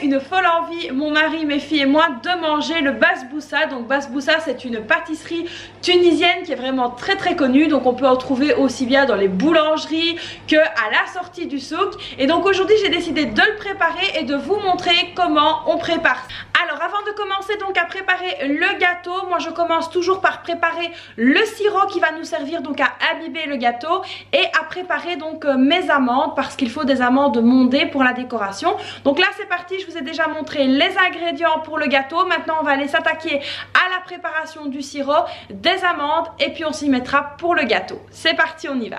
une folle envie, mon mari, mes filles et moi, de manger le basboussa. Donc basboussa, c'est une pâtisserie tunisienne qui est vraiment très connue. Donc on peut en trouver aussi bien dans les boulangeries que à la sortie du souk. Et donc aujourd'hui j'ai décidé de le préparer et de vous montrer comment on prépare. Alors avant de commencer donc à préparer le gâteau, moi je commence toujours par préparer le sirop qui va nous servir donc à imbiber le gâteau et à préparer donc mes amandes, parce qu'il faut des amandes mondées pour la décoration. Donc là c'est parti, je vous ai déjà montré les ingrédients pour le gâteau. Maintenant on va aller s'attaquer à la préparation du sirop, des amandes et puis on s'y mettra pour le gâteau. C'est parti, on y va.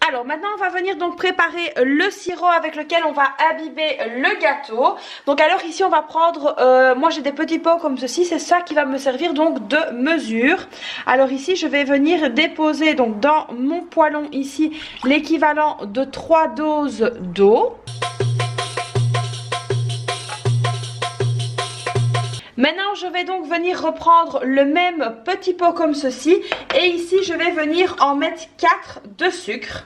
Alors maintenant on va venir donc préparer le sirop avec lequel on va imbiber le gâteau. Donc alors ici on va prendre, moi j'ai des petits pots comme ceci, c'est ça qui va me servir donc de mesure. Alors ici je vais venir déposer donc dans mon poêlon ici l'équivalent de 3 doses d'eau. Maintenant je vais donc venir reprendre le même petit pot comme ceci et ici je vais venir en mettre 4 de sucre.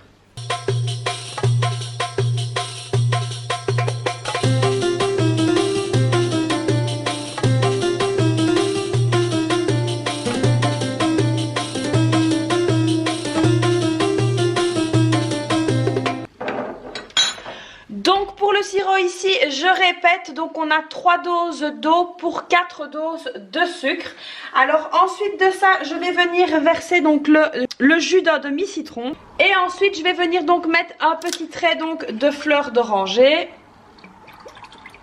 Donc pour le sirop ici, je répète, donc on a 3 doses d'eau pour 4 doses de sucre. Alors ensuite de ça, je vais venir verser donc le jus d'un demi-citron. Et ensuite, je vais venir donc mettre un petit trait donc de fleur d'oranger.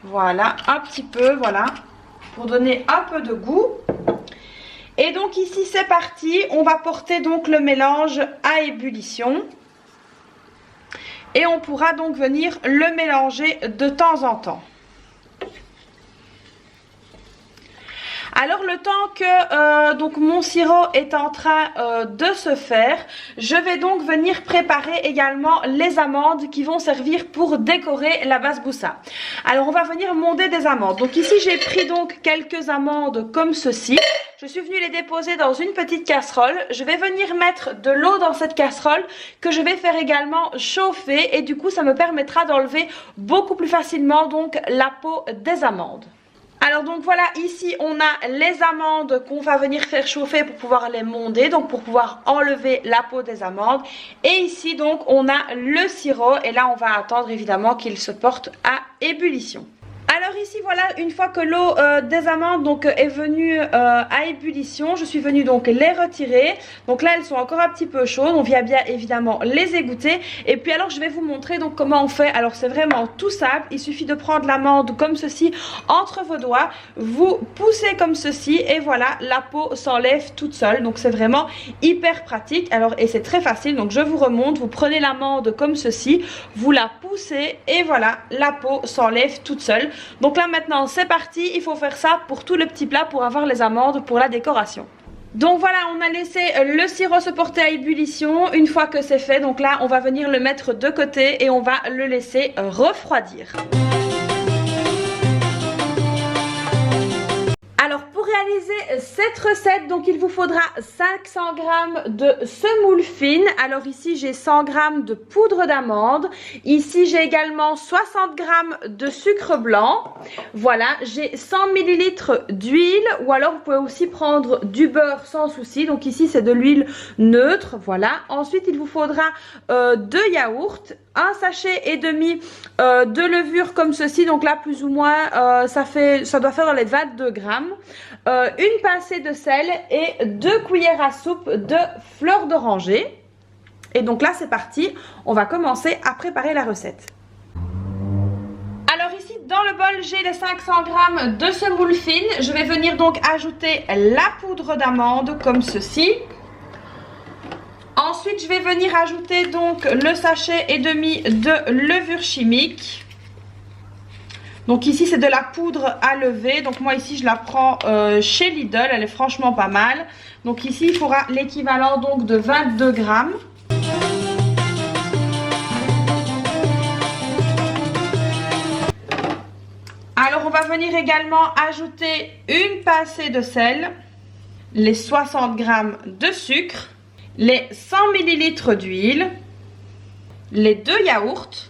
Voilà, un petit peu, voilà, pour donner un peu de goût. Et donc ici, c'est parti, on va porter donc le mélange à ébullition. Et on pourra donc venir le mélanger de temps en temps. Alors le temps que donc mon sirop est en train de se faire, je vais donc venir préparer également les amandes qui vont servir pour décorer la basboussa. Alors on va venir monder des amandes. Donc ici j'ai pris donc quelques amandes comme ceci. Je suis venue les déposer dans une petite casserole. Je vais venir mettre de l'eau dans cette casserole que je vais faire également chauffer et du coup ça me permettra d'enlever beaucoup plus facilement donc la peau des amandes. Alors donc voilà, ici on a les amandes qu'on va venir faire chauffer pour pouvoir les monder, donc pour pouvoir enlever la peau des amandes. Et ici donc on a le sirop et là on va attendre évidemment qu'il se porte à ébullition. Alors ici voilà, une fois que l'eau des amandes donc est venue à ébullition, je suis venue donc les retirer. Donc là elles sont encore un petit peu chaudes, on vient bien évidemment les égoutter. Et puis alors je vais vous montrer donc comment on fait. Alors c'est vraiment tout simple, il suffit de prendre l'amande comme ceci entre vos doigts, vous poussez comme ceci et voilà, la peau s'enlève toute seule. Donc c'est vraiment hyper pratique. Alors et c'est très facile, donc je vous remonte, vous prenez l'amande comme ceci, vous la poussez et voilà, la peau s'enlève toute seule. Donc là maintenant c'est parti, il faut faire ça pour tout le petit plat pour avoir les amandes pour la décoration. Donc voilà, on a laissé le sirop se porter à ébullition. Une fois que c'est fait, donc là on va venir le mettre de côté et on va le laisser refroidir. Alors pour réaliser cette recette, donc il vous faudra 500 g de semoule fine. Alors ici j'ai 100 g de poudre d'amande. Ici j'ai également 60 g de sucre blanc. Voilà, j'ai 100 ml d'huile ou alors vous pouvez aussi prendre du beurre sans souci. Donc ici c'est de l'huile neutre, voilà. Ensuite il vous faudra 2 yaourts, un sachet et demi de levure comme ceci. Donc là plus ou moins ça doit faire dans les 22 g. Une pincée de sel et 2 cuillères à soupe de fleur d'oranger. Et donc là c'est parti, on va commencer à préparer la recette. Alors ici dans le bol j'ai les 500 g de semoule fine. Je vais venir donc ajouter la poudre d'amande comme ceci. Ensuite je vais venir ajouter donc le sachet et demi de levure chimique. Donc ici c'est de la poudre à lever, donc moi ici je la prends chez Lidl, elle est franchement pas mal. Donc ici il faudra l'équivalent donc de 22 g. Alors on va venir également ajouter une pincée de sel, les 60 g de sucre, les 100 ml d'huile, les 2 yaourts.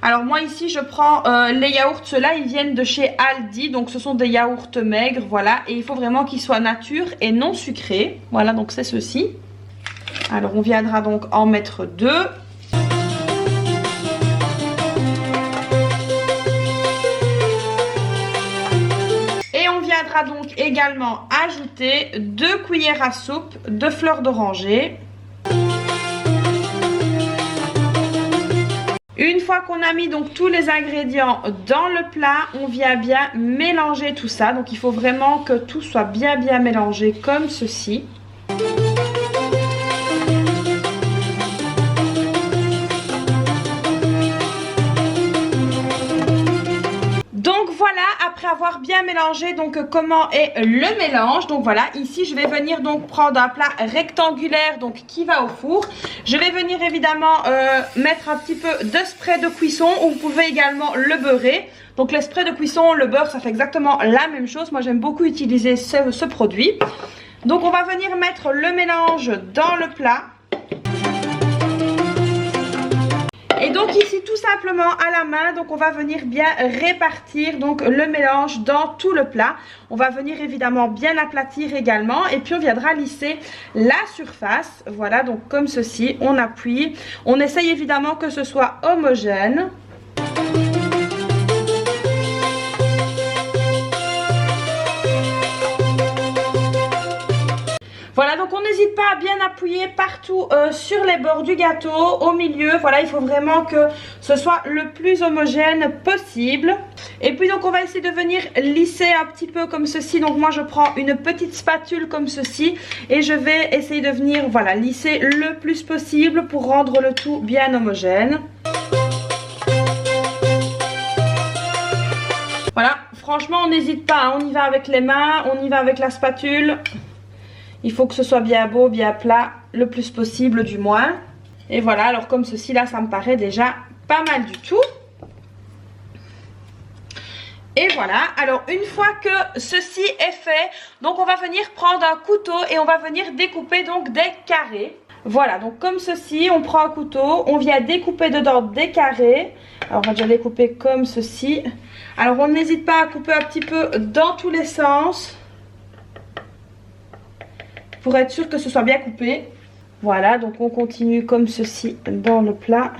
Alors moi ici je prends les yaourts, ceux-là ils viennent de chez Aldi, donc ce sont des yaourts maigres, voilà, et il faut vraiment qu'ils soient nature et non sucrés, voilà, donc c'est ceci. Alors on viendra donc en mettre 2. Et on viendra donc également ajouter 2 cuillères à soupe de fleur d'oranger. Une fois qu'on a mis donc tous les ingrédients dans le plat, on vient bien mélanger tout ça. Donc il faut vraiment que tout soit bien mélangé comme ceci. Donc voilà, après avoir bien mélangé, donc comment est le mélange. Donc voilà, ici je vais venir donc prendre un plat rectangulaire donc qui va au four. Je vais venir évidemment mettre un petit peu de spray de cuisson, ou vous pouvez également le beurrer. Donc le spray de cuisson, le beurre, ça fait exactement la même chose. Moi j'aime beaucoup utiliser ce produit. Donc on va venir mettre le mélange dans le plat. Et donc ici tout simplement à la main, donc on va venir bien répartir donc le mélange dans tout le plat. On va venir évidemment bien aplatir également, et puis on viendra lisser la surface. Voilà, donc comme ceci, on appuie. On essaye évidemment que ce soit homogène. Voilà, donc on n'hésite pas à bien appuyer partout sur les bords du gâteau, au milieu. Voilà, il faut vraiment que ce soit le plus homogène possible. Et puis donc on va essayer de venir lisser un petit peu comme ceci. Donc moi je prends une petite spatule comme ceci et je vais essayer de venir, voilà, lisser le plus possible pour rendre le tout bien homogène. Voilà, franchement on n'hésite pas, hein. On y va avec les mains, on y va avec la spatule. Il faut que ce soit bien beau, bien plat, le plus possible du moins. Et voilà, alors comme ceci là, ça me paraît déjà pas mal du tout. Et voilà, alors une fois que ceci est fait, donc on va venir prendre un couteau et on va venir découper donc des carrés. Voilà, donc comme ceci, on prend un couteau, on vient découper dedans des carrés. Alors on va déjà découper comme ceci. Alors on n'hésite pas à couper un petit peu dans tous les sens, pour être sûr que ce soit bien coupé. Voilà, donc on continue comme ceci dans le plat.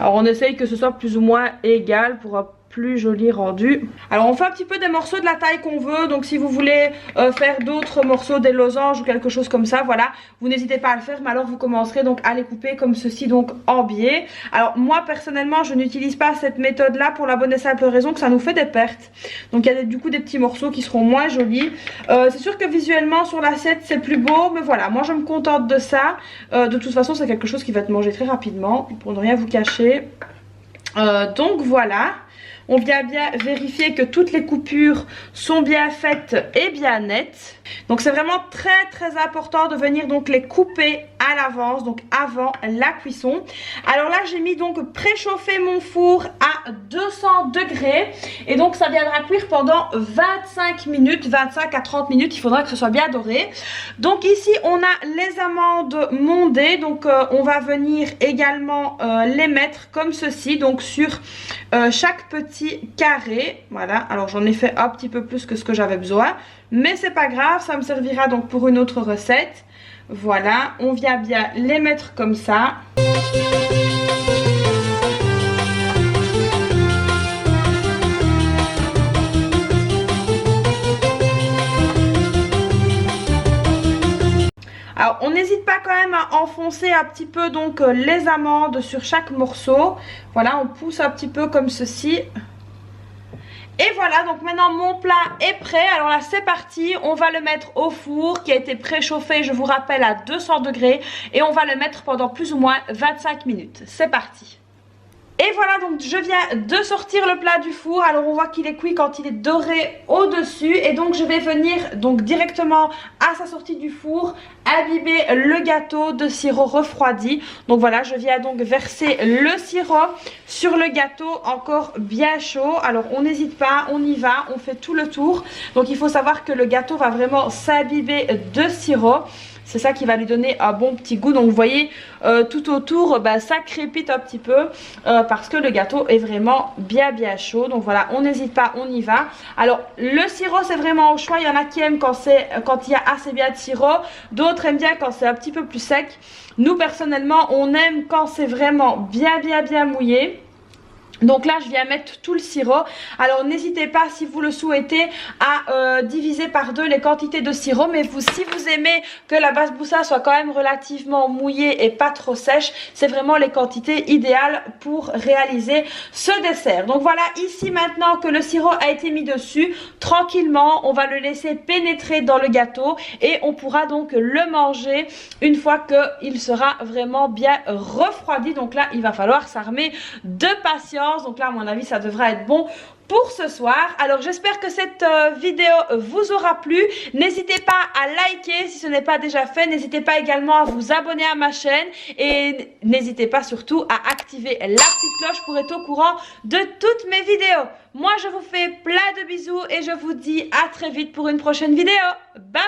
Alors on essaye que ce soit plus ou moins égal pour un plus joli rendu. Alors on fait un petit peu des morceaux de la taille qu'on veut, donc si vous voulez faire d'autres morceaux, des losanges ou quelque chose comme ça, voilà, vous n'hésitez pas à le faire, mais alors vous commencerez donc à les couper comme ceci, donc en biais. Alors moi personnellement je n'utilise pas cette méthode là pour la bonne et simple raison que ça nous fait des pertes, donc il y a du coup des petits morceaux qui seront moins jolis. C'est sûr que visuellement sur l'assiette c'est plus beau, mais voilà, moi je me contente de ça. De toute façon c'est quelque chose qui va être mangé très rapidement, pour ne rien vous cacher. Donc voilà, on vient bien vérifier que toutes les coupures sont bien faites et bien nettes. Donc c'est vraiment très important de venir donc les couper à l'avance, donc avant la cuisson. Alors là j'ai mis donc préchauffer mon four à 200 degrés et donc ça viendra cuire pendant 25 minutes, 25 à 30 minutes, il faudra que ce soit bien doré. Donc ici on a les amandes mondées, donc on va venir également les mettre comme ceci, donc sur chaque petit carré. Voilà, alors j'en ai fait un petit peu plus que ce que j'avais besoin, mais c'est pas grave, ça me servira donc pour une autre recette. Voilà, on vient bien les mettre comme ça. Alors on n'hésite pas quand même à enfoncer un petit peu donc les amandes sur chaque morceau. Voilà, on pousse un petit peu comme ceci. Et voilà, donc maintenant mon plat est prêt. Alors là c'est parti, on va le mettre au four qui a été préchauffé, je vous rappelle, à 200 degrés. Et on va le mettre pendant plus ou moins 25 minutes. C'est parti. Et voilà, donc je viens de sortir le plat du four. Alors on voit qu'il est cuit quand il est doré au-dessus. Et donc je vais venir donc directement à sa sortie du four imbiber le gâteau de sirop refroidi. Donc voilà, je viens donc verser le sirop sur le gâteau encore bien chaud. Alors on n'hésite pas, on y va, on fait tout le tour. Donc il faut savoir que le gâteau va vraiment s'imbiber de sirop. C'est ça qui va lui donner un bon petit goût. Donc vous voyez tout autour ça crépite un petit peu parce que le gâteau est vraiment bien chaud. Donc voilà, on n'hésite pas, on y va. Alors le sirop c'est vraiment au choix. Il y en a qui aiment quand il y a assez bien de sirop, d'autres aiment bien quand c'est un petit peu plus sec. Nous personnellement on aime quand c'est vraiment bien mouillé. Donc là je viens mettre tout le sirop. Alors n'hésitez pas, si vous le souhaitez, à diviser par 2 les quantités de sirop. Mais si vous aimez que la basboussa soit quand même relativement mouillée et pas trop sèche, c'est vraiment les quantités idéales pour réaliser ce dessert. Donc voilà, ici maintenant que le sirop a été mis dessus, tranquillement on va le laisser pénétrer dans le gâteau. Et on pourra donc le manger une fois qu'il sera vraiment bien refroidi. Donc là il va falloir s'armer de patience. Donc là à mon avis ça devrait être bon pour ce soir. Alors j'espère que cette vidéo vous aura plu. N'hésitez pas à liker si ce n'est pas déjà fait. N'hésitez pas également à vous abonner à ma chaîne. Et n'hésitez pas surtout à activer la petite cloche pour être au courant de toutes mes vidéos. Moi je vous fais plein de bisous et je vous dis à très vite pour une prochaine vidéo. Bye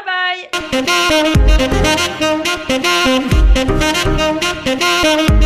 bye.